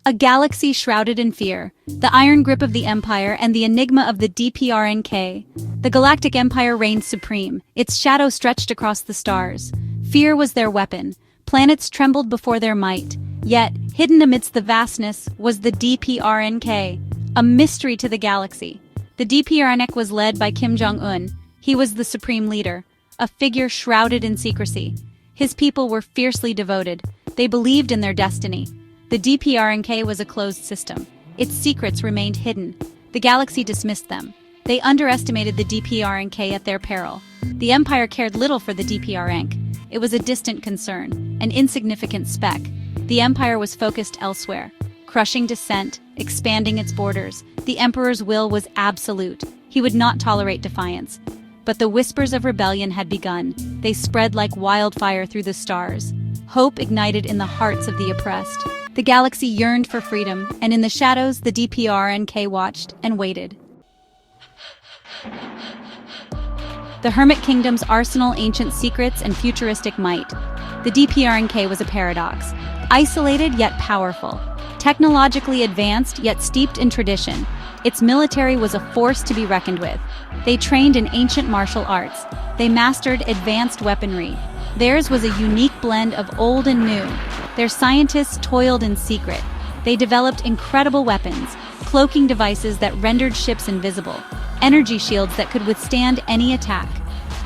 A galaxy shrouded in fear, the iron grip of the Empire and the enigma of the DPRNK. The Galactic Empire reigned supreme, its shadow stretched across the stars. Fear was their weapon, planets trembled before their might. Yet, hidden amidst the vastness, was the DPRNK, a mystery to the galaxy. The DPRNK was led by Kim Jong-un. He was the supreme leader, a figure shrouded in secrecy. His people were fiercely devoted. They believed in their destiny. The DPRNK was a closed system. Its secrets remained hidden. The galaxy dismissed them. They underestimated the DPRNK at their peril. The Empire cared little for the DPRNK. It was a distant concern, an insignificant speck. The Empire was focused elsewhere, crushing dissent, expanding its borders. The Emperor's will was absolute. He would not tolerate defiance. But the whispers of rebellion had begun. They spread like wildfire through the stars. Hope ignited in the hearts of the oppressed. The galaxy yearned for freedom, and in the shadows, the DPRNK watched and waited. The Hermit Kingdom's arsenal, ancient secrets, and futuristic might. The DPRNK was a paradox. Isolated yet powerful. Technologically advanced yet steeped in tradition. Its military was a force to be reckoned with. They trained in ancient martial arts. They mastered advanced weaponry. Theirs was a unique blend of old and new. Their scientists toiled in secret. They developed incredible weapons, cloaking devices that rendered ships invisible, energy shields that could withstand any attack.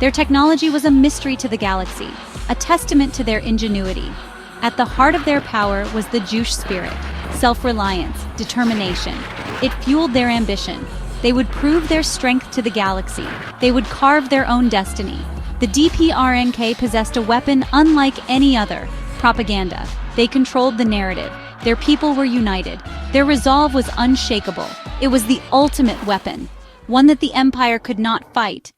Their technology was a mystery to the galaxy, a testament to their ingenuity. At the heart of their power was the Juche spirit, self-reliance, determination. It fueled their ambition. They would prove their strength to the galaxy. They would carve their own destiny. The DPRNK possessed a weapon unlike any other: propaganda. They controlled the narrative. Their people were united. Their resolve was unshakable. It was the ultimate weapon, one that the Empire could not fight.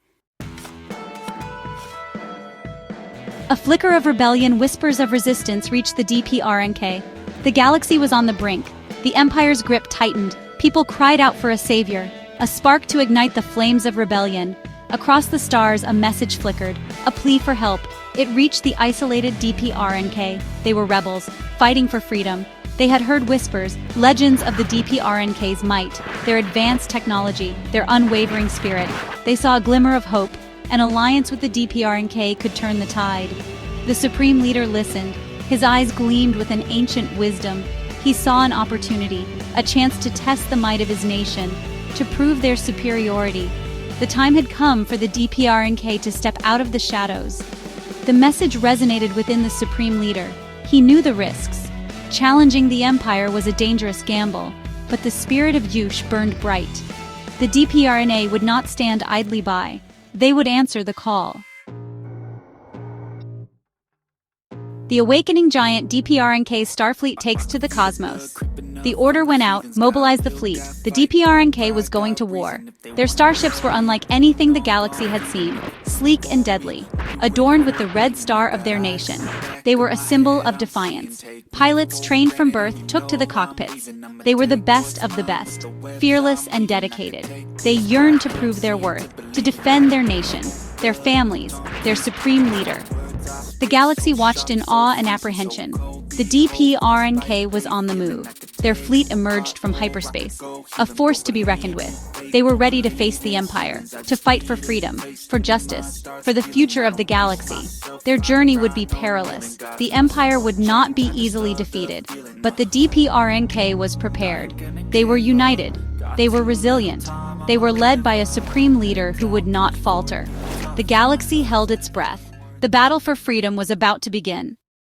A flicker of rebellion, whispers of resistance reached the DPRNK. The galaxy was on the brink. The Empire's grip tightened. People cried out for a savior, a spark to ignite the flames of rebellion. Across the stars, a message flickered, a plea for help. It reached the isolated DPRNK. They were rebels, fighting for freedom. They had heard whispers, legends of the DPRNK's might, their advanced technology, their unwavering spirit. They saw a glimmer of hope. An alliance with the DPRNK could turn the tide. The supreme leader listened. His eyes gleamed with an ancient wisdom. He saw an opportunity, a chance to test the might of his nation, to prove their superiority. The time had come for the DPRNK to step out of the shadows. The message resonated within the supreme leader. He knew the risks. Challenging the Empire was a dangerous gamble, but the spirit of Juche burned bright. The DPRNA would not stand idly by. They would answer the call. The awakening giant DPRNK Starfleet takes to the cosmos. The order went out, mobilize the fleet. The DPRNK was going to war. Their starships were unlike anything the galaxy had seen, sleek and deadly, adorned with the red star of their nation. They were a symbol of defiance. Pilots trained from birth took to the cockpits. They were the best of the best, fearless and dedicated. They yearned to prove their worth, to defend their nation, their families, their supreme leader. The galaxy watched in awe and apprehension. The DPRNK was on the move. Their fleet emerged from hyperspace, a force to be reckoned with. They were ready to face the Empire, to fight for freedom, for justice, for the future of the galaxy. Their journey would be perilous. The Empire would not be easily defeated, but the DPRNK was prepared. They were united. They were resilient. They were led by a supreme leader who would not falter. The galaxy held its breath. The battle for freedom was about to begin.